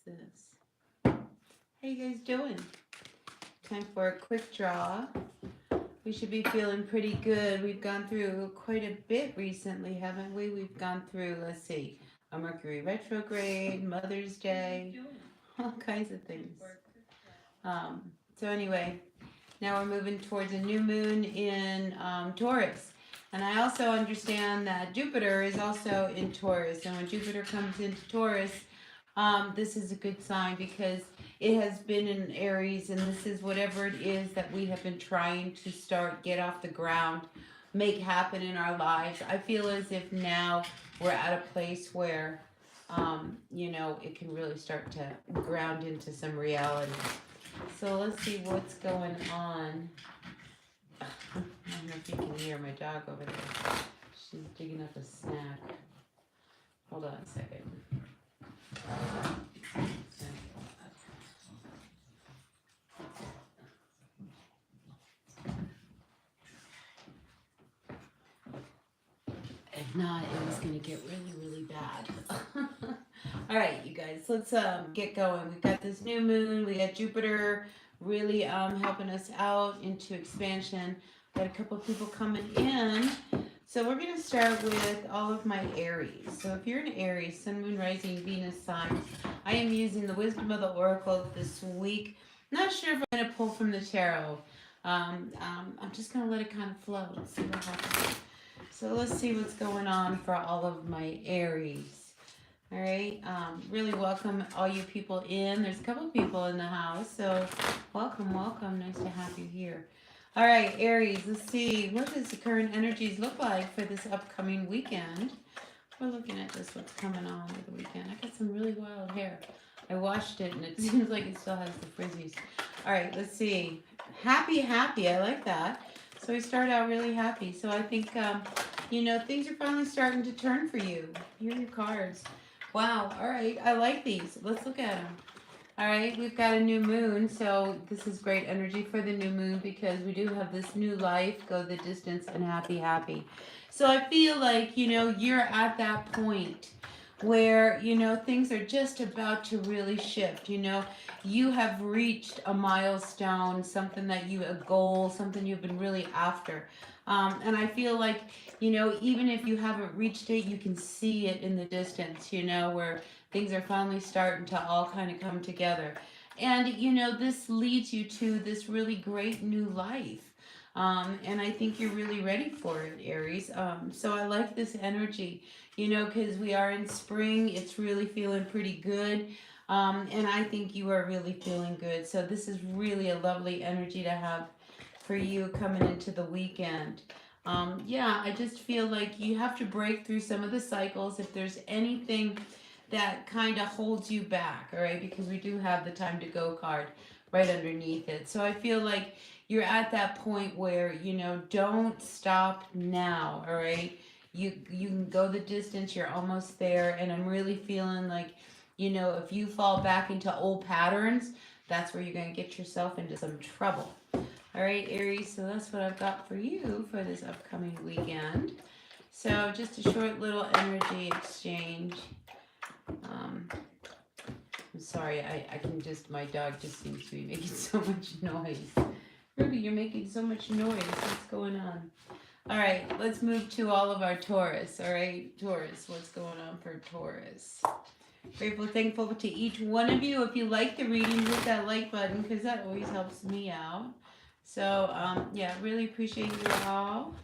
this? How you guys doing? Time for a quick draw. We should be feeling pretty good. We've gone through quite a bit recently, haven't we? We've gone through, let's see, a Mercury retrograde, Mother's Day, all kinds of things. So anyway, now we're moving towards a new moon in Taurus. And I also understand that Jupiter is also in Taurus. And when Jupiter comes into Taurus, this is a good sign because it has been in Aries, and this is whatever it is that we have been trying to start, get off the ground, make happen in our lives. I feel as if now we're at a place where, it can really start to ground into some reality. So let's see what's going on. I don't know if you can hear my dog over there. She's digging up a snack. Hold on a second. If not, it was gonna get really, really bad. All right, you guys, let's get going. We've got this new moon. We got Jupiter really helping us out into expansion. Got a couple of people coming in. So we're gonna start with all of my Aries. So if you're an Aries, Sun, Moon, Rising, Venus sign, I am using the Wisdom of the Oracle this week. Not sure if I'm gonna pull from the tarot. I'm just gonna let it kind of flow and see what happens. So let's see what's going on for all of my Aries. All right, really welcome all you people in. There's a couple of people in the house, so welcome, welcome. Nice to have you here. All right, Aries, let's see. What does the current energies look like for this upcoming weekend? We're looking at this, what's coming on with the weekend. I got some really wild hair. I washed it, and it seems like it still has the frizzies. All right, let's see. Happy, happy. I like that. So we start out really happy. So I think, things are finally starting to turn for you. Here are your cards. Wow. All right. I like these. Let's look at them. All right. We've got a new moon. So this is great energy for the new moon because we do have this new life, go the distance, and happy, happy. So I feel like, you're at that point where, things are just about to really shift. You have reached a milestone, something a goal, something you've been really after. And I feel like, even if you haven't reached it, you can see it in the distance, where things are finally starting to all kind of come together. And, this leads you to this really great new life. And I think you're really ready for it, Aries. So I like this energy, because we are in spring. It's really feeling pretty good. And I think you are really feeling good. So this is really a lovely energy to have for you coming into the weekend. I just feel like you have to break through some of the cycles if there's anything that kind of holds you back, all right? Because we do have the time to go card right underneath it. So I feel like you're at that point where, don't stop now, all right? You can go the distance, you're almost there, and I'm really feeling like, if you fall back into old patterns, that's where you're going to get yourself into some trouble. All right, Aries, so that's what I've got for you for this upcoming weekend. So just a short little energy exchange. I'm sorry, I can just, my dog just seems to be making so much noise. Ruby, you're making so much noise. What's going on? All right, let's move to all of our Taurus. All right, Taurus, what's going on for Taurus? Grateful, thankful to each one of you. If you like the reading, hit that like button because that always helps me out. So, really appreciate you all.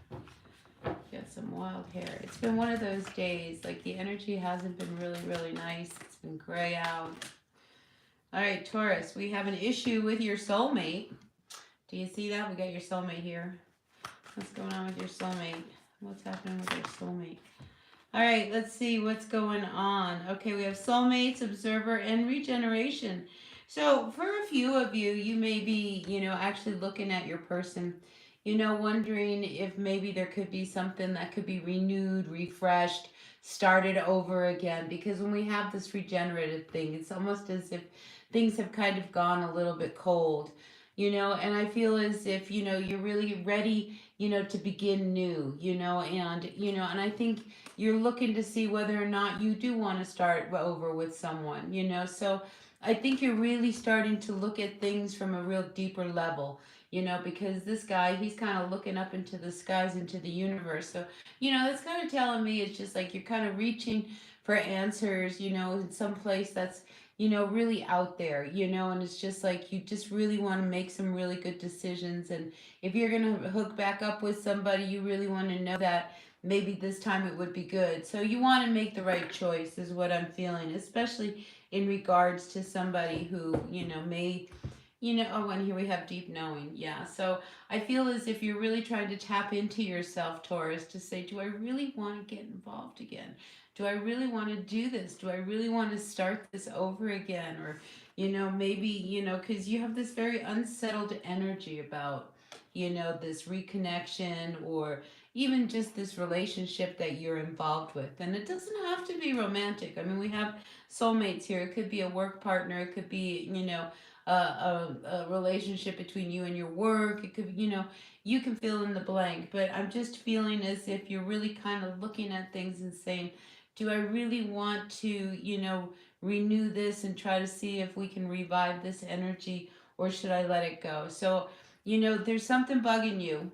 Got some wild hair. It's been one of those days. Like the energy hasn't been really, really nice. It's been gray out. All right, Taurus, we have an issue with your soulmate. Do you see that? We got your soulmate here. What's going on with your soulmate? What's happening with your soulmate? All right, let's see what's going on. Okay, we have soulmates, observer, and regeneration. So for a few of you, you may be, actually looking at your person, wondering if maybe there could be something that could be renewed, refreshed, started over again. Because when we have this regenerative thing, it's almost as if things have kind of gone a little bit cold, and I feel as if, you're really ready, to begin new, and I think you're looking to see whether or not you do want to start over with someone, so I think you're really starting to look at things from a real deeper level, because this guy, he's kind of looking up into the skies, into the universe. So, that's kind of telling me it's just like you're kind of reaching for answers, in some place that's, really out there, and it's just like you just really want to make some really good decisions. And if you're going to hook back up with somebody, you really want to know that maybe this time it would be good. So you want to make the right choice, is what I'm feeling, especially in regards to somebody who, may, oh, and here we have deep knowing. Yeah. So I feel as if you're really trying to tap into yourself, Taurus, to say, do I really want to get involved again? Do I really want to do this? Do I really want to start this over again? Or, maybe, because you have this very unsettled energy about, this reconnection, or even just this relationship that you're involved with. And it doesn't have to be romantic. I mean, we have soulmates here. It could be a work partner. It could be, a relationship between you and your work. It could, you can fill in the blank. But I'm just feeling as if you're really kind of looking at things and saying, do I really want to, renew this and try to see if we can revive this energy, or should I let it go? So, there's something bugging you.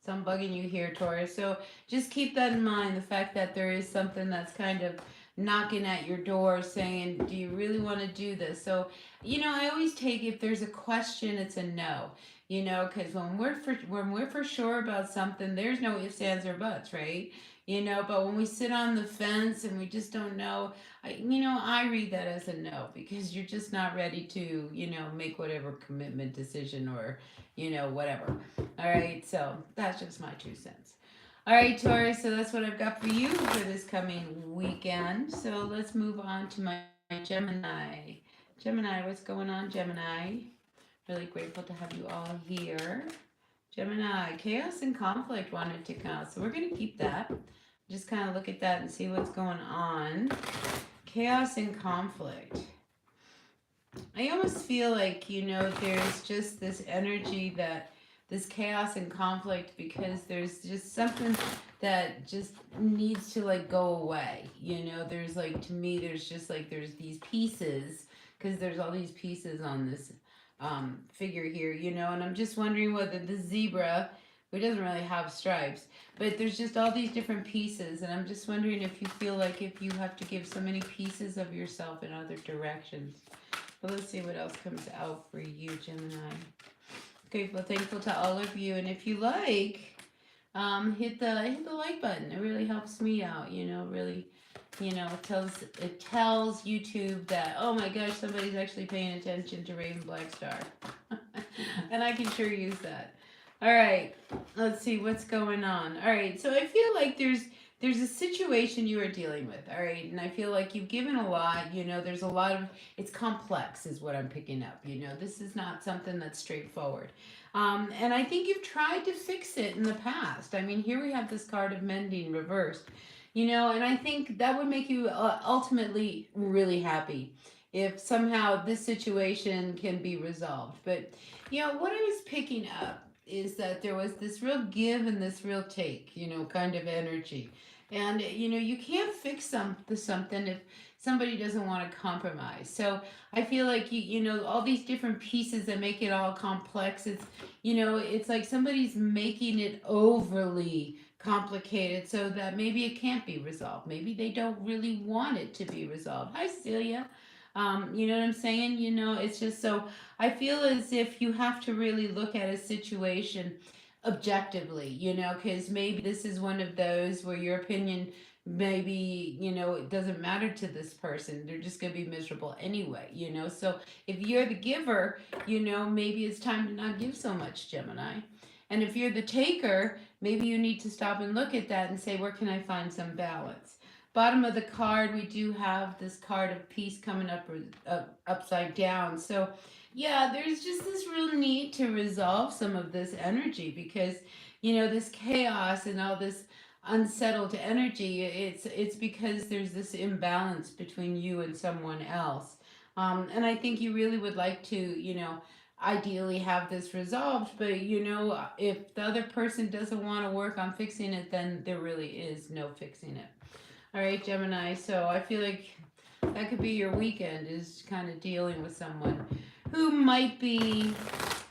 So I'm bugging you here, Taurus. So just keep that in mind, the fact that there is something that's kind of knocking at your door saying, do you really want to do this? So, I always take, if there's a question, it's a no. Because when we're for sure about something, there's no ifs, ands, or buts, right? But when we sit on the fence and we just don't know, I read that as a no, because you're just not ready to, make whatever commitment, decision, or, whatever. All right, so that's just my 2 cents. All right, Taurus, so that's what I've got for you for this coming weekend. So let's move on to my Gemini. Gemini, what's going on, Gemini? Really grateful to have you all here. Gemini, chaos and conflict wanted to come. So we're going to keep that. Just kind of look at that and see what's going on. Chaos and conflict. I almost feel like, there's just this energy that this chaos and conflict, because there's just something that just needs to like go away. There's like, to me, there's just like, there's these pieces, because there's all these pieces on this figure here, and I'm just wondering whether the zebra, who doesn't really have stripes, but there's just all these different pieces, and I'm just wondering if you feel like if you have to give so many pieces of yourself in other directions. But let's see what else comes out for you, Gemini. Grateful, thankful to all of you, and if you like, hit the like button. It really helps me out. Really, it tells YouTube that, oh my gosh, somebody's actually paying attention to Raven Black Star, and I can sure use that. All right, let's see what's going on. All right, so I feel like there's a situation you are dealing with. All right, and I feel like you've given a lot. There's a lot of, it's complex, is what I'm picking up. This is not something that's straightforward. And I think you've tried to fix it in the past. I mean, here we have this card of mending reversed. And I think that would make you ultimately really happy if somehow this situation can be resolved. But, what I was picking up is that there was this real give and this real take, kind of energy. And, you can't fix something if somebody doesn't want to compromise. So I feel like, all these different pieces that make it all complex, it's like somebody's making it overly complicated so that maybe it can't be resolved. Maybe they don't really want it to be resolved. Hi, Celia. You know what I'm saying? It's just so, I feel as if you have to really look at a situation objectively, because maybe this is one of those where your opinion, maybe, it doesn't matter to this person. They're just going to be miserable anyway, So if you're the giver, maybe it's time to not give so much, Gemini. And if you're the taker, maybe you need to stop and look at that and say, where can I find some balance? Bottom of the card, we do have this card of peace coming up upside down. So, yeah, there's just this real need to resolve some of this energy, because, this chaos and all this unsettled energy, it's because there's this imbalance between you and someone else. And I think you really would like to, ideally have this resolved, but if the other person doesn't want to work on fixing it, then there really is no fixing it. All right, Gemini. So I feel like That could be your weekend, is kind of dealing with someone who might be,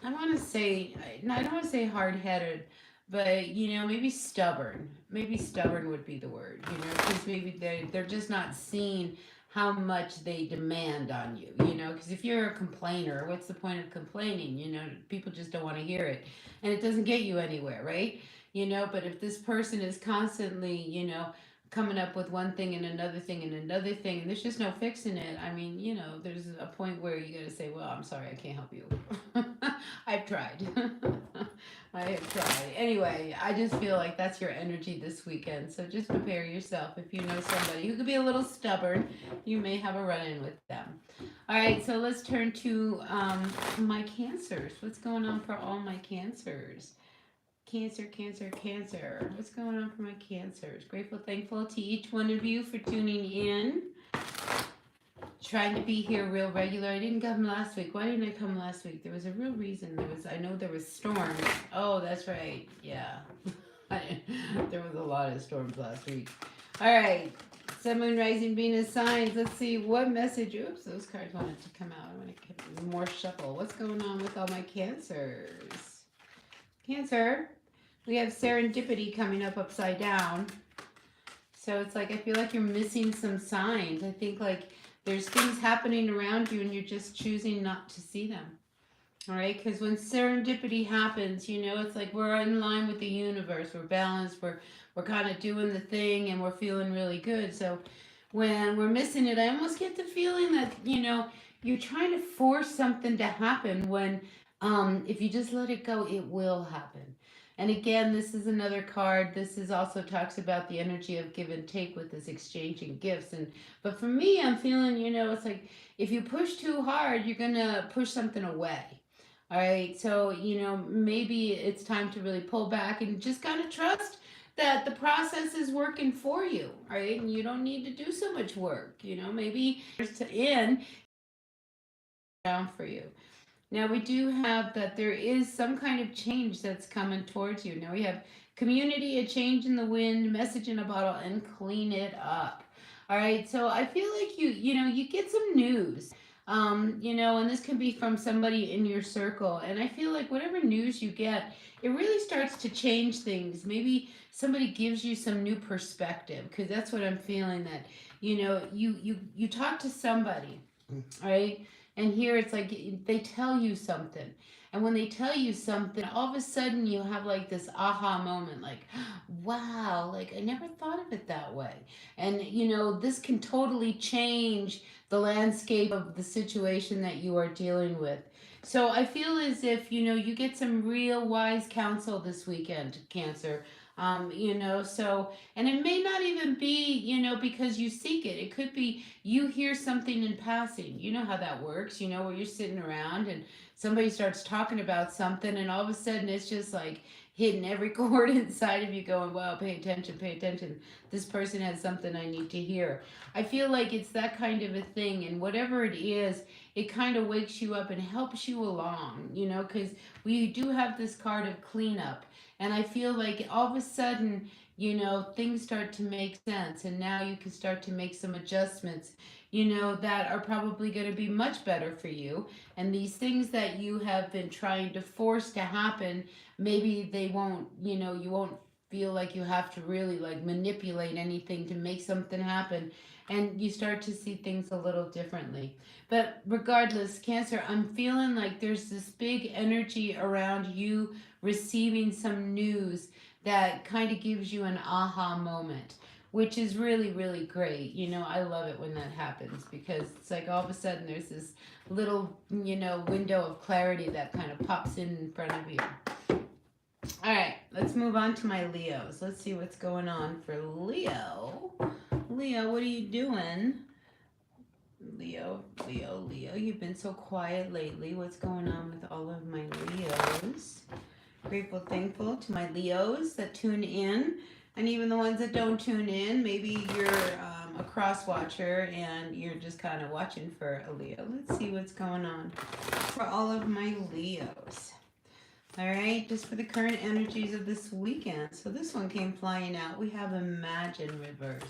I want to say, I don't want to say hard headed, but maybe stubborn. Maybe stubborn would be the word, because maybe they're just not seeing how much they demand on you, because if you're a complainer, what's the point of complaining? People just don't want to hear it, and it doesn't get you anywhere, right? But if this person is constantly, coming up with one thing and another thing and another thing, and there's just no fixing it. I mean, there's a point where you got to say, well, I'm sorry, I can't help you. I've tried. I have tried. Anyway, I just feel like that's your energy this weekend. So just prepare yourself. If you know somebody who could be a little stubborn, you may have a run in with them. All right, so let's turn to my cancers. What's going on for all my cancers? Cancer, cancer, cancer. What's going on for my cancers? Grateful, thankful to each one of you for tuning in. Trying to be here real regular. I didn't come last week. Why didn't I come last week? There was a real reason. I know there was storms. Oh, that's right. Yeah. There was a lot of storms last week. All right. Sun, Moon, Rising, Venus signs. Let's see what message. Oops, those cards wanted to come out. I want to get more shuffle. What's going on with all my cancers? Cancer. We have serendipity coming up upside down. So it's like I feel like you're missing some signs. I think like there's things happening around you and you're just choosing not to see them. All right, because when serendipity happens, it's like we're in line with the universe. We're balanced. We're kind of doing the thing, and we're feeling really good. So when we're missing it, I almost get the feeling that you're trying to force something to happen when if you just let it go, it will happen. And again, this is another card. This is also talks about the energy of give and take with this exchanging gifts. But for me, I'm feeling, it's like if you push too hard, you're gonna push something away. All right, so maybe it's time to really pull back and just kind of trust that the process is working for you, all right? And you don't need to do so much work, maybe to in down for you. Now we do have that there is some kind of change that's coming towards you. Now we have community, a change in the wind, message in a bottle, and clean it up. All right, so I feel like you get some news. And this can be from somebody in your circle. And I feel like whatever news you get, it really starts to change things. Maybe somebody gives you some new perspective, because that's what I'm feeling that, you talk to somebody, right? And here it's like they tell you something. And when they tell you something, all of a sudden you have like this aha moment, like, wow, like I never thought of it that way. And this can totally change the landscape of the situation that you are dealing with. So I feel as if, you get some real wise counsel this weekend, Cancer. And it may not even be, because you seek it. It could be you hear something in passing. You know how that works, where you're sitting around and somebody starts talking about something, and all of a sudden it's just like hitting every chord inside of you, going, wow, pay attention, pay attention. This person has something I need to hear. I feel like it's that kind of a thing, and whatever it is, it kind of wakes you up and helps you along, because we do have this card of cleanup. And I feel like all of a sudden, things start to make sense. And now you can start to make some adjustments, that are probably going to be much better for you. And these things that you have been trying to force to happen, maybe they won't, you won't feel like you have to really like manipulate anything to make something happen. And you start to see things a little differently. But regardless, Cancer, I'm feeling like there's this big energy around you receiving some news that kind of gives you an aha moment, which is really, really great. I love it when that happens, because it's like all of a sudden there's this little, window of clarity that kind of pops in front of you. All right, let's move on to my Leos. Let's see what's going on for Leo. Leo, what are you doing? Leo, Leo, Leo, you've been so quiet lately. What's going on with all of my Leos? Grateful, thankful to my Leos that tune in, and even the ones that don't tune in. Maybe you're a cross watcher and you're just kind of watching for a Leo. Let's see what's going on for all of my Leos. All right, just for the current energies of this weekend. So this one came flying out. We have Imagine reversed.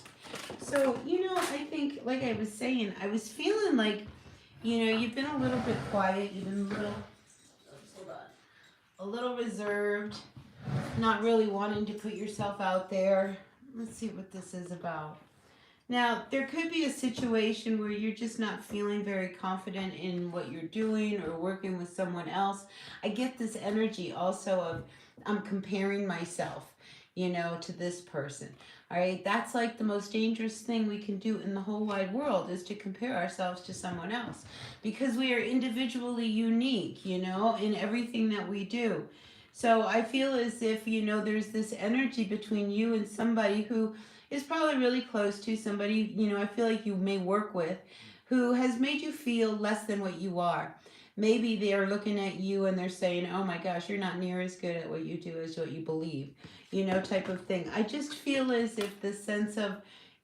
So, I think like I was saying, I was feeling like, you've been a little bit quiet, you've been hold on, a little reserved, not really wanting to put yourself out there. Let's see what this is about. Now, there could be a situation where you're just not feeling very confident in what you're doing or working with someone else. I get this energy also of I'm comparing myself, to this person. All right, that's like the most dangerous thing we can do in the whole wide world is to compare ourselves to someone else because we are individually unique, in everything that we do. So I feel as if, there's this energy between you and somebody who is probably really close to somebody, I feel like you may work with, who has made you feel less than what you are. Maybe they are looking at you and they're saying, oh my gosh, you're not near as good at what you do as what you believe, type of thing. I just feel as if the sense of,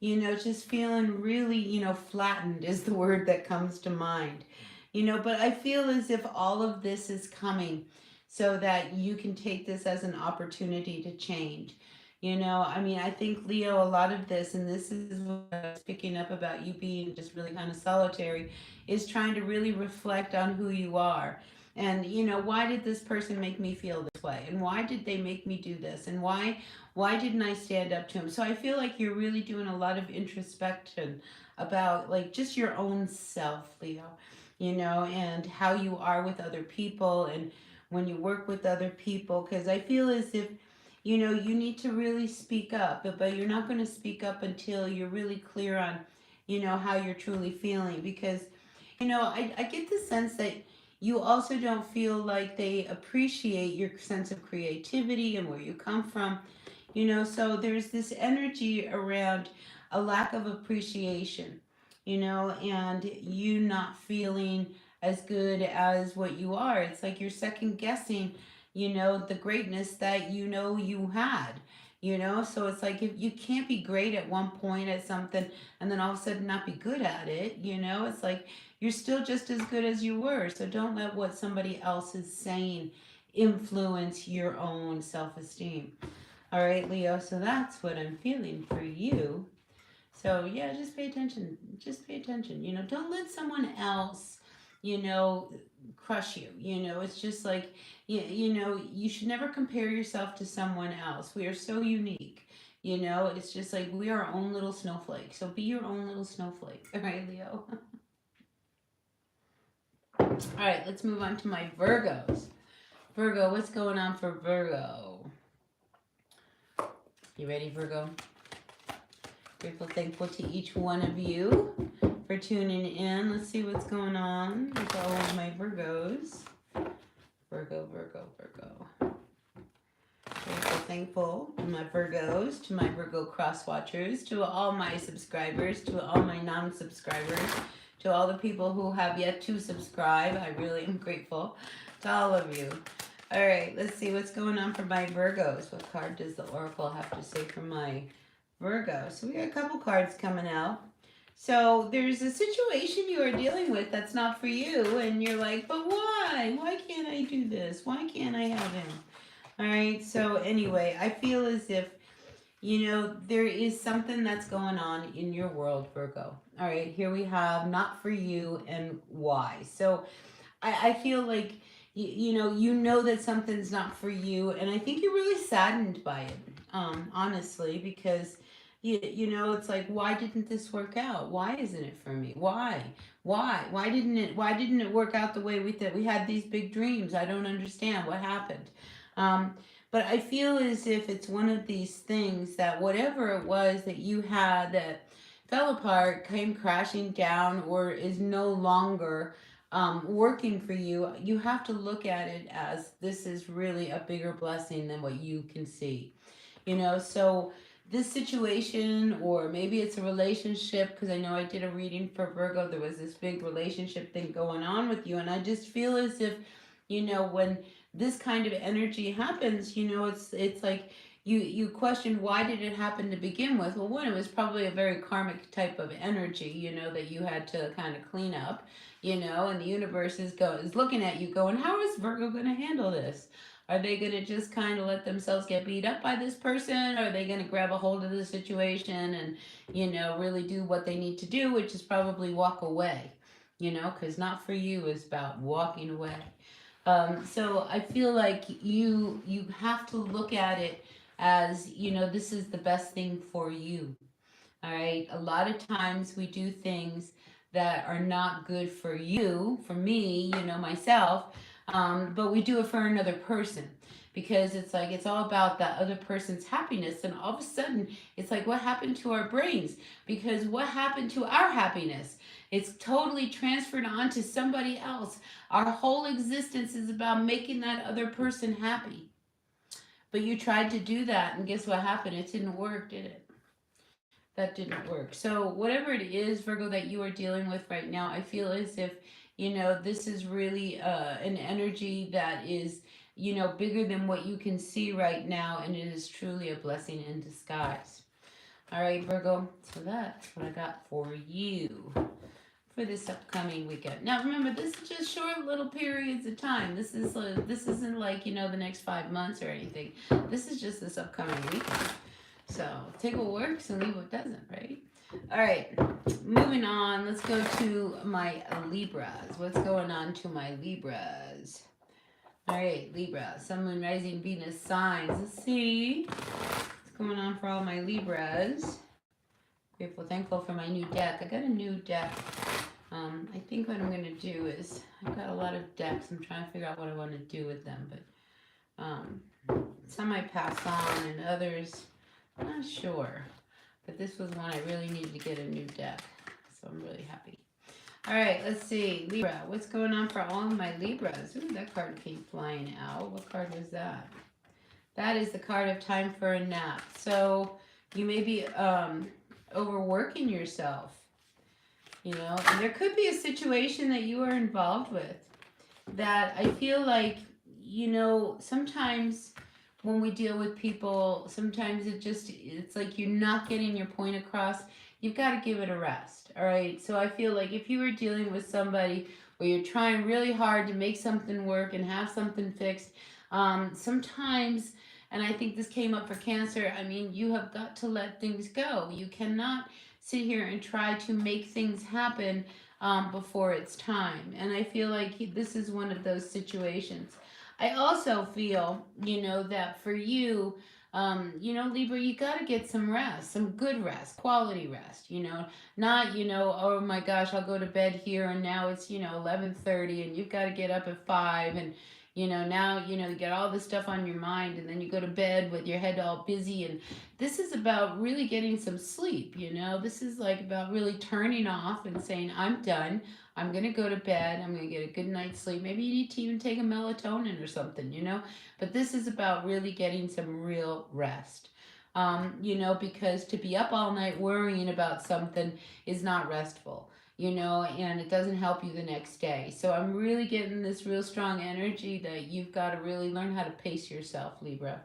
just feeling really, flattened is the word that comes to mind. But I feel as if all of this is coming so that you can take this as an opportunity to change. I mean, I think, Leo, a lot of this, and this is what I was picking up about you being just really kind of solitary, is trying to really reflect on who you are. And, why did this person make me feel this way? And why did they make me do this? And why didn't I stand up to him? So I feel like you're really doing a lot of introspection about like just your own self, Leo, and how you are with other people and when you work with other people. Because I feel as if you need to really speak up, but you're not going to speak up until you're really clear on, how you're truly feeling. Because, I get the sense that you also don't feel like they appreciate your sense of creativity and where you come from, so there's this energy around a lack of appreciation, and you not feeling as good as what you are. It's like you're second guessing the greatness that you had, so it's like if you can't be great at one point at something and then all of a sudden not be good at it, it's like you're still just as good as you were. So don't let what somebody else is saying influence your own self-esteem. All right, Leo, so that's what I'm feeling for you. So yeah, just pay attention. Just pay attention. Don't let someone else, you know, crush you. It's just like you should never compare yourself to someone else. We are so unique. It's just like we are our own little snowflake. So be your own little snowflake. All right, Leo. All right, let's move on to my Virgos. Virgo, what's going on for Virgo? You ready, Virgo? Grateful, thankful to each one of you for tuning in. Let's see what's going on with all of my Virgos. Virgo, Virgo, Virgo. Grateful, thankful to my Virgos, to my Virgo cross watchers, to all my subscribers, to all my non-subscribers, to all the people who have yet to subscribe. I really am grateful to all of you. All right, let's see what's going on for my Virgos. What card does the Oracle have to say for my Virgo? So we got a couple cards coming out. So there's a situation you are dealing with that's not for you, and you're like, but why? Why can't I do this? Why can't I have him? All right, so anyway, I feel as if, there is something that's going on in your world, Virgo. All right, here we have not for you and why. So I feel like, you know that something's not for you, and I think you're really saddened by it, honestly, because it's like, why didn't this work out? Why isn't it for me? Why didn't it work out the way we thought? We had these big dreams. I don't understand what happened. um, but I feel as if it's one of these things that whatever it was that you had that fell apart, came crashing down, or is no longer working for you, you have to look at it as this is really a bigger blessing than what you can see. So this situation, or maybe it's a relationship, because I know I did a reading for Virgo, there was this big relationship thing going on with you, and I just feel as if, when this kind of energy happens, it's like you question, why did it happen to begin with? Well, one, it was probably a very karmic type of energy, that you had to kind of clean up, and the universe is looking at you going, how is Virgo going to handle this? Are they going to just kind of let themselves get beat up by this person? Or are they going to grab a hold of the situation and, really do what they need to do, which is probably walk away, because not for you is about walking away. So I feel like you have to look at it as, this is the best thing for you. All right. A lot of times we do things that are not good for you, for me, myself, but we do it for another person because it's like it's all about that other person's happiness. And all of a sudden, it's like, what happened to our brains? Because what happened to our happiness? It's totally transferred onto somebody else. Our whole existence is about making that other person happy. But you tried to do that, and guess what happened? It didn't work, did it? That didn't work. So whatever it is, Virgo, that you are dealing with right now, I feel as if, this is really an energy that is, bigger than what you can see right now, and it is truly a blessing in disguise. All right, Virgo. So that's what I got for you for this upcoming weekend. Now, remember, this is just short little periods of time. This isn't like the next 5 months or anything. This is just this upcoming weekend. So take what works and leave what doesn't, right? All right, moving on. Let's go to my Libras. What's going on to my Libras? All right, Libra, Sun, Moon, Rising, Venus signs. Let's see what's going on for all my Libras. Grateful, thankful for my new deck. I got a new deck. I think what I'm going to do is, I've got a lot of decks. I'm trying to figure out what I want to do with them, but some I pass on and others, I'm not sure. But this was one I really needed to get a new deck, so I'm really happy. All right, let's see. Libra, what's going on for all of my Libras? Ooh, that card came flying out. What card was that? That is the card of time for a nap. So you may be overworking yourself. And there could be a situation that you are involved with that I feel like, sometimes when we deal with people, sometimes it's like you're not getting your point across. You've got to give it a rest. All right. So I feel like if you were dealing with somebody where you're trying really hard to make something work and have something fixed, sometimes, and I think this came up for Cancer, I mean, you have got to let things go. You cannot sit here and try to make things happen before it's time. And I feel like this is one of those situations. I also feel, that for you, Libra, you got to get some rest, some good rest, quality rest, not, oh my gosh, I'll go to bed here and now it's, 11:30 and you've got to get up at 5 and, now, you get all this stuff on your mind and then you go to bed with your head all busy. And this is about really getting some sleep, This is like about really turning off and saying, I'm done. I'm going to go to bed. I'm going to get a good night's sleep. Maybe you need to even take a melatonin or something, But this is about really getting some real rest. Because to be up all night worrying about something is not restful. And it doesn't help you the next day. So I'm really getting this real strong energy that you've got to really learn how to pace yourself, Libra.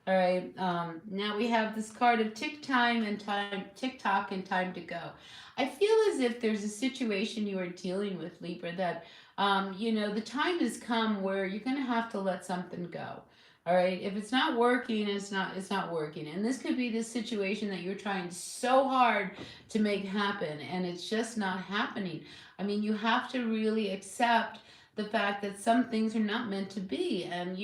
All right. Now we have this card of tick tock and time to go. I feel as if there's a situation you are dealing with, Libra, that the time has come where you're going to have to let something go. All right. If it's not working, it's not working. And this could be this situation that you're trying so hard to make happen and it's just not happening. I mean, you have to really accept the fact that some things are not meant to be. And,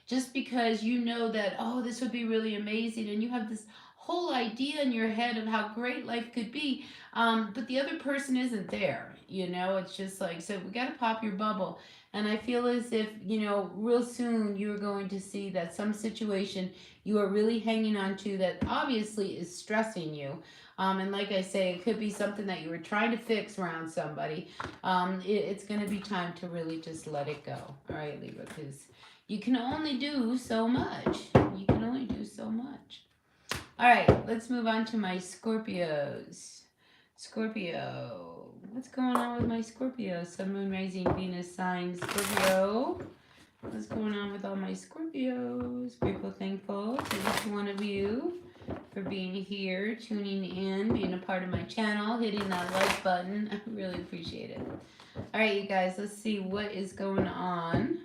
just because that, oh, this would be really amazing. And you have this whole idea in your head of how great life could be. But the other person isn't there, it's just like, so we got to pop your bubble. And I feel as if, real soon you're going to see that some situation you are really hanging on to that obviously is stressing you. And like I say, it could be something that you were trying to fix around somebody. It's going to be time to really just let it go. All right, Libra, because you can only do so much. You can only do so much. All right, let's move on to my Scorpios. Scorpio. What's going on with my Scorpio? Sun, Moon, Rising, Venus sign, Scorpio. What's going on with all my Scorpios? Grateful, thankful to each one of you for being here, tuning in, being a part of my channel, hitting that like button. I really appreciate it. All right, you guys, let's see what is going on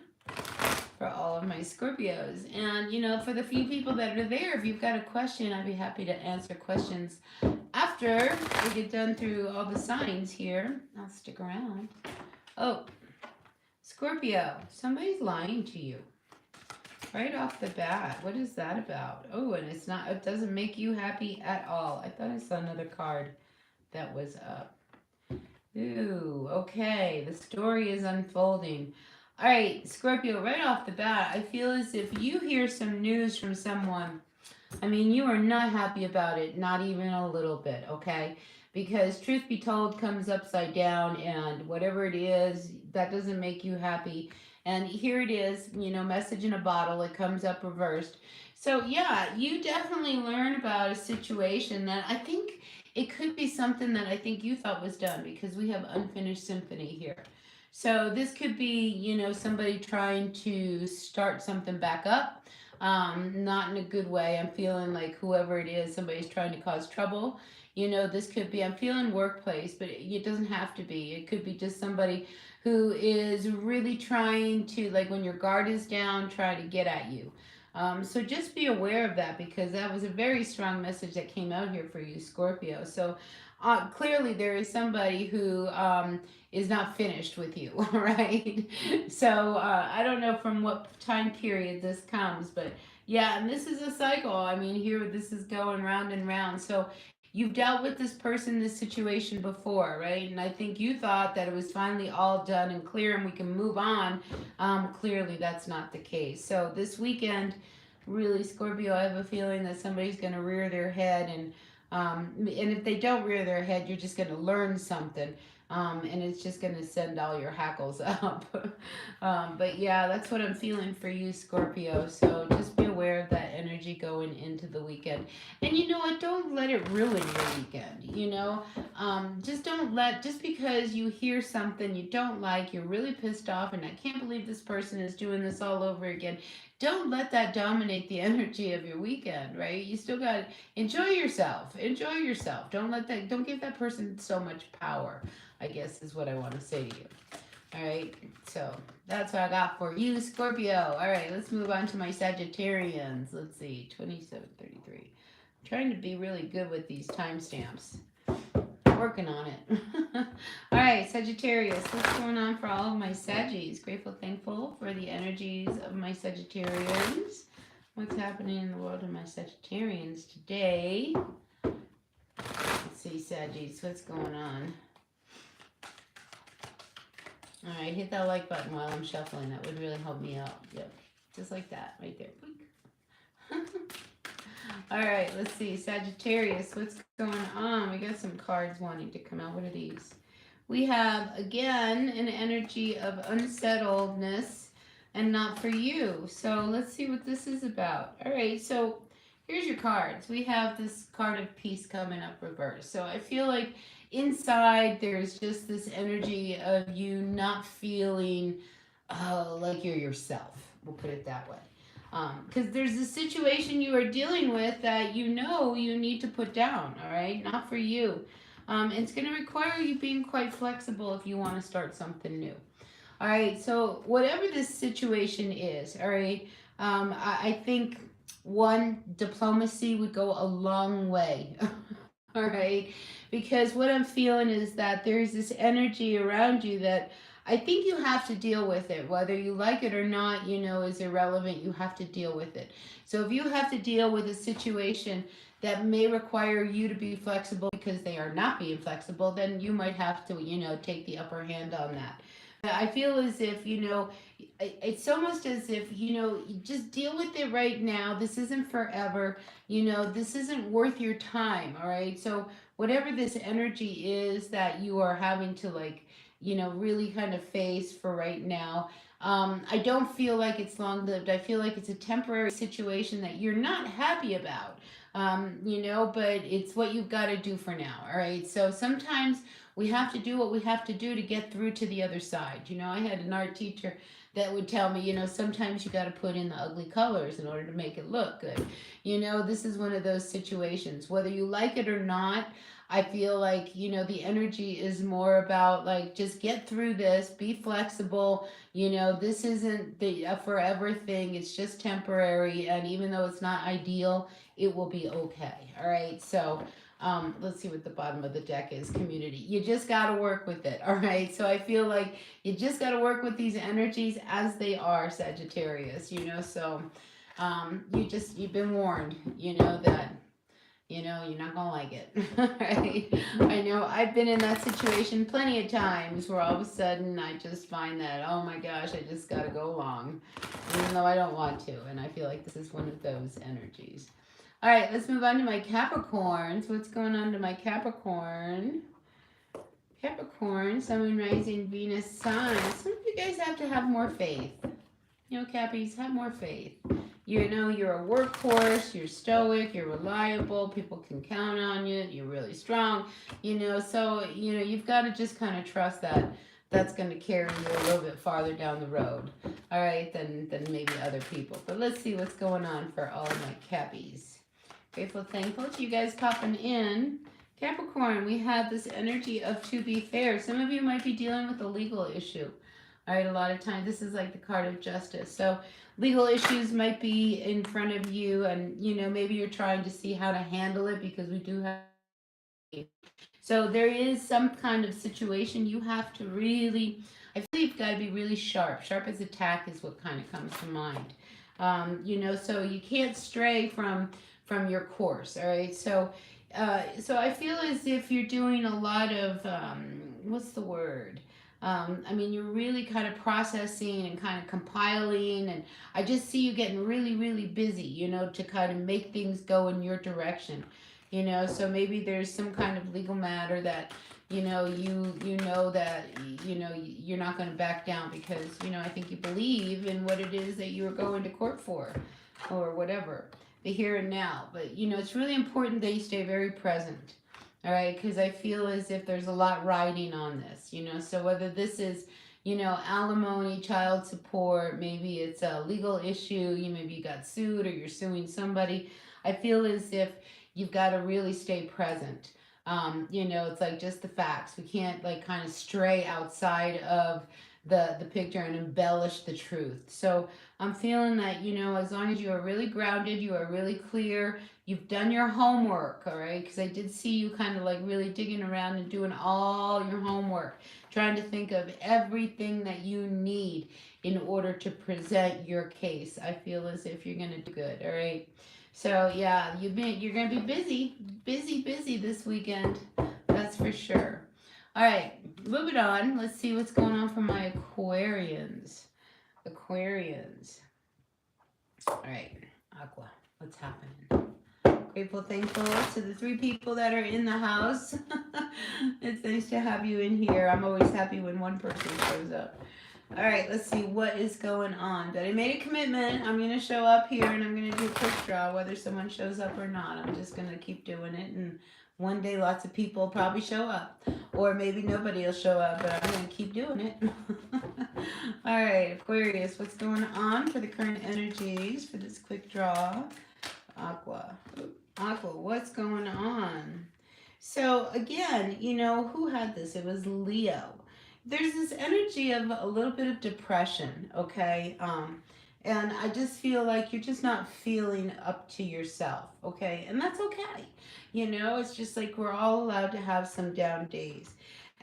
for all of my Scorpios. And, for the few people that are there, if you've got a question, I'd be happy to answer questions after we get done through all the signs here. I'll stick around. Oh, Scorpio, somebody's lying to you right off the bat. What is that about? Oh, and it doesn't make you happy at all. I thought I saw another card that was up. Ooh, okay. The story is unfolding. All right, Scorpio, right off the bat, I feel as if you hear some news from someone. I mean, you are not happy about it, not even a little bit, okay? Because truth be told comes upside down, and whatever it is, that doesn't make you happy. And here it is, message in a bottle, it comes up reversed. So, yeah, you definitely learn about a situation that I think it could be something that I think you thought was done because we have unfinished symphony here. So, this could be, somebody trying to start something back up, not in a good way. I'm feeling like whoever it is, somebody's trying to cause trouble. This could be, I'm feeling workplace, but it doesn't have to be. It could be just somebody who is really trying to, like when your guard is down, try to get at you. So just be aware of that because that was a very strong message that came out here for you, Scorpio. So clearly there is somebody who is not finished with you, right? So I don't know from what time period this comes, but yeah, and this is a cycle. I mean, here this is going round and round. So you've dealt with this person, this situation before, right? And I think you thought that it was finally all done and clear and we can move on. Clearly, that's not the case. So this weekend, really, Scorpio, I have a feeling that somebody's going to rear their head, and if they don't rear their head, you're just going to learn something. And it's just going to send all your hackles up. But yeah, that's what I'm feeling for you, Scorpio. So just be aware of that energy going into the weekend. And you know what? Don't let it ruin your weekend. Just because you hear something you don't like, you're really pissed off, and I can't believe this person is doing this all over again. Don't let that dominate the energy of your weekend, right? You still got to enjoy yourself. Enjoy yourself. Don't give that person so much power, I guess is what I want to say to you. All right, so that's what I got for you, Scorpio. All right, let's move on to my Sagittarians. Let's see, 2733. I'm trying to be really good with these timestamps. Working on it. All right, Sagittarius, what's going on for all of my Saggies? Grateful, thankful for the energies of my Sagittarians. What's happening in the world of my Sagittarians today? Let's see, Saggies, what's going on? All right, hit that like button while I'm shuffling. That would really help me out. Yep, just like that, right there. All right, let's see. Sagittarius, what's going on? We got some cards wanting to come out. What are these? We have, again, an energy of unsettledness and not for you. So let's see what this is about. All right, so here's your cards. We have this card of peace coming up reverse. So I feel like inside there's just this energy of you not feeling like you're yourself. We'll put it that way. Because there's a situation you are dealing with that you need to put down, all right? Not for you. It's going to require you being quite flexible if you want to start something new. All right, so whatever this situation is, all right, I think one, diplomacy would go a long way. All right, because what I'm feeling is that there's this energy around you that I think you have to deal with it. Whether you like it or not, is irrelevant. You have to deal with it. So if you have to deal with a situation that may require you to be flexible because they are not being flexible, then you might have to, take the upper hand on that. I feel as if, it's almost as if, you just deal with it right now. This isn't forever. This isn't worth your time. All right. So whatever this energy is that you are having to really kind of face for right now. I don't feel like it's long lived. I feel like it's a temporary situation that you're not happy about, but it's what you've got to do for now. All right. So sometimes we have to do what we have to do to get through to the other side. I had an art teacher that would tell me, sometimes you got to put in the ugly colors in order to make it look good. This is one of those situations, whether you like it or not. I feel like, the energy is more about like just get through this, be flexible. This isn't the a forever thing, it's just temporary. And even though it's not ideal, it will be okay. All right. So, let's see what the bottom of the deck is. Community. You just got to work with it. All right. So I feel like you just got to work with these energies as they are, Sagittarius. So you've been warned, that you're not gonna like it. Right? I know I've been in that situation plenty of times where all of a sudden I just find that, oh my gosh, I just gotta go along, even though I don't want to. And I feel like this is one of those energies. All right, let's move on to my Capricorns. What's going on to my Capricorn? Capricorn, Sun, Moon, Rising, Venus, Sun. Some of you guys have to have more faith. Cappies, have more faith. You're a workhorse, you're stoic, you're reliable, people can count on you, you're really strong, so, you've got to just kind of trust that that's going to carry you a little bit farther down the road, all right, than maybe other people. But let's see what's going on for all of my Cappies. Grateful, thankful to you guys popping in. Capricorn, we have this energy of to be fair. Some of you might be dealing with a legal issue. All right, a lot of times this is like the card of justice. So legal issues might be in front of you, and maybe you're trying to see how to handle it because we do have. So there is some kind of situation you have to really. I feel you've got to be really sharp. Sharp as a tack is what kind of comes to mind. So you can't stray from your course. All right, so I feel as if you're doing a lot of what's the word? You're really kind of processing and kind of compiling, and I just see you getting really, really busy, to kind of make things go in your direction. So maybe there's some kind of legal matter that, that, you're not going to back down because, I think you believe in what it is that you are going to court for or whatever, the here and now. But, it's really important that you stay very present. All right, because I feel as if there's a lot riding on this, so whether this is, alimony, child support, maybe it's a legal issue, maybe you got sued or you're suing somebody. I feel as if you've got to really stay present. It's like just the facts. We can't like kind of stray outside of the picture and embellish the truth. So I'm feeling that, as long as you are really grounded, you are really clear, you've done your homework, all right? Because I did see you kind of like really digging around and doing all your homework, trying to think of everything that you need in order to present your case. I feel as if you're going to do good, all right? So yeah, you're going to be busy this weekend. That's for sure. All right, moving on. Let's see what's going on for my Aquarians. Aquarians. All right, Aqua, what's happening? Grateful, thankful to the 3 people that are in the house. It's nice to have you in here. I'm always happy when one person shows up. All right, let's see what is going on. But I made a commitment. I'm going to show up here and I'm going to do a quick draw, whether someone shows up or not. I'm just going to keep doing it. And one day lots of people probably show up. Or maybe nobody will show up, but I'm going to keep doing it. All right, Aquarius, what's going on for the current energies for this quick draw? Aqua. Aqua, what's going on? So again, who had this? It was Leo. There's this energy of a little bit of depression, okay? And I just feel like you're just not feeling up to yourself, okay? And that's okay. It's just like we're all allowed to have some down days.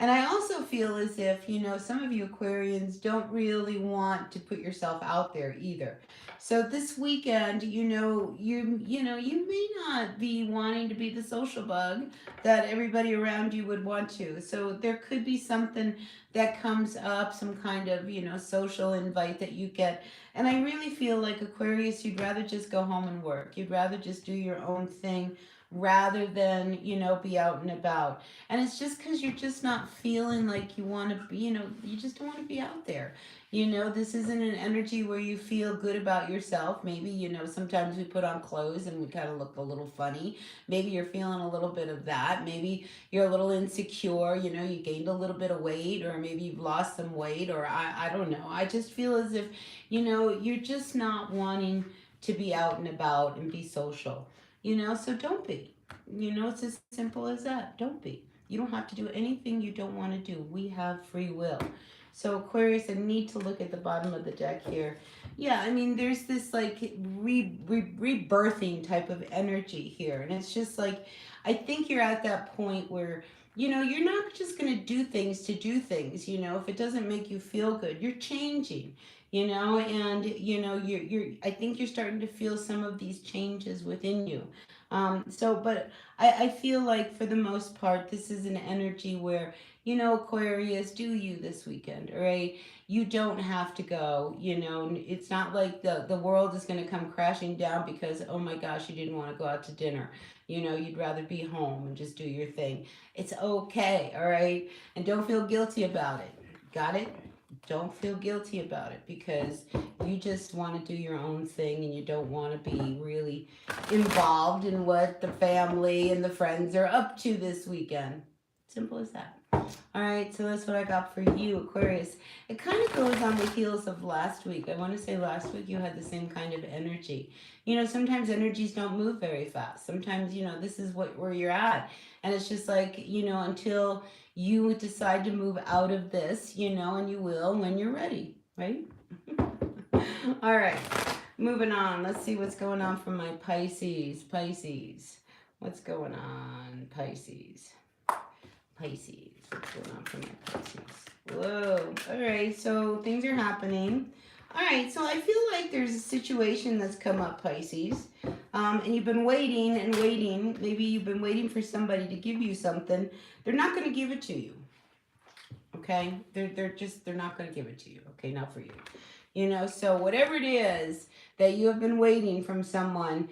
And I also feel as if, some of you Aquarians don't really want to put yourself out there either. So this weekend, you may not be wanting to be the social bug that everybody around you would want to. So there could be something that comes up, some kind of, social invite that you get. And I really feel like Aquarius, you'd rather just go home and work. You'd rather just do your own thing rather than, be out and about. And it's just because you're just not feeling like you want to be, you just don't want to be out there. This isn't an energy where you feel good about yourself. Maybe, sometimes we put on clothes and we kind of look a little funny. Maybe you're feeling a little bit of that. Maybe you're a little insecure, you gained a little bit of weight, or maybe you've lost some weight, or I don't know. I just feel as if, you're just not wanting to be out and about and be social. So don't be. It's as simple as that. Don't be. You don't have to do anything you don't want to do. We have free will. So Aquarius, I need to look at the bottom of the deck here. Yeah, I mean, there's this like rebirthing type of energy here, and it's just like I think you're at that point where you're not just going to do things to do things. If it doesn't make you feel good, you're changing. And you're. I think you're starting to feel some of these changes within you. But I feel like for the most part, this is an energy where, Aquarius, do you this weekend, all right? You don't have to go, it's not like the world is going to come crashing down because, oh my gosh, you didn't want to go out to dinner. You'd rather be home and just do your thing. It's okay, all right? And don't feel guilty about it. Got it? Don't feel guilty about it because you just want to do your own thing and you don't want to be really involved in what the family and the friends are up to this weekend. Simple as that. All right, so that's what I got for you, Aquarius. It kind of goes on the heels of last week. I want to say last week you had the same kind of energy. Sometimes energies don't move very fast. Sometimes, this is where you're at. And it's just like, until you decide to move out of this, and you will when you're ready, right? All right, moving on. Let's see what's going on for my Pisces. Pisces. What's going on, Pisces? Pisces. What's going on for my Pisces? Whoa. All right, so things are happening. All right, so I feel like there's a situation that's come up, Pisces, and you've been waiting and waiting. Maybe you've been waiting for somebody to give you something. They're not going to give it to you. Okay, they're not going to give it to you. Okay, not for you. So whatever it is that you have been waiting from someone,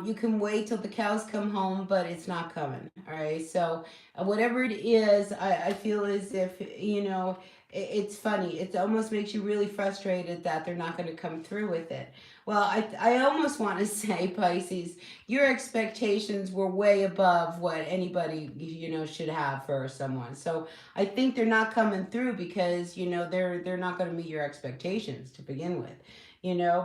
you can wait till the cows come home, but it's not coming. All right. So whatever it is, I feel as if, it's funny. It almost makes you really frustrated that they're not going to come through with it. Well, I almost want to say, Pisces, your expectations were way above what anybody, should have for someone. So I think they're not coming through because they're not going to meet your expectations to begin with.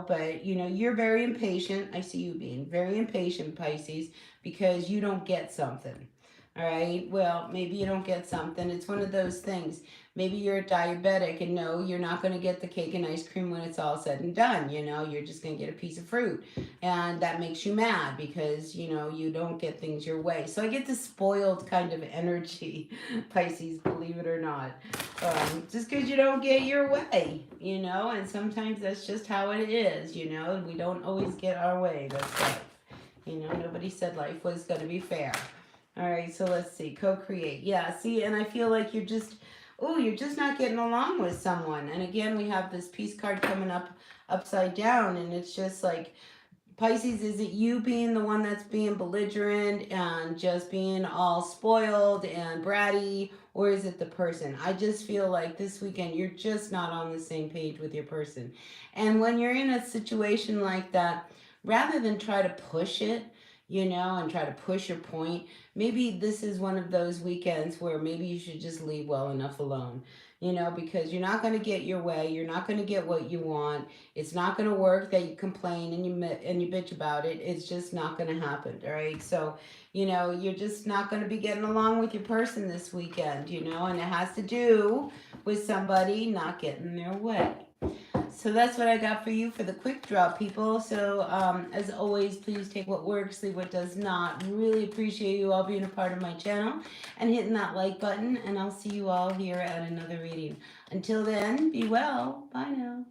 But you're very impatient. I see you being very impatient, Pisces, because you don't get something. All right. Well, maybe you don't get something. It's one of those things. Maybe you're a diabetic and no, you're not going to get the cake and ice cream when it's all said and done. You're just going to get a piece of fruit. And that makes you mad because, you don't get things your way. So I get this spoiled kind of energy, Pisces, believe it or not. Just because you don't get your way, and sometimes that's just how it is, and we don't always get our way. That's life. Nobody said life was going to be fair. All right, so let's see. Co-create. Yeah, see, and I feel like you're just not getting along with someone. And again, we have this peace card coming up upside down, and it's just like, Pisces, is it you being the one that's being belligerent and just being all spoiled and bratty, or is it the person? I just feel like this weekend you're just not on the same page with your person. And when you're in a situation like that, rather than try to push it, and try to push your point, maybe this is one of those weekends where maybe you should just leave well enough alone. Because you're not going to get your way. You're not going to get what you want. It's not going to work that you complain and you bitch about it. It's just not going to happen. All right. So, you're just not going to be getting along with your person this weekend, and it has to do with somebody not getting their way. So that's what I got for you for the quick draw, people. So as always, please take what works, leave what does not. Really appreciate you all being a part of my channel and hitting that like button. And I'll see you all here at another reading. Until then, be well. Bye now.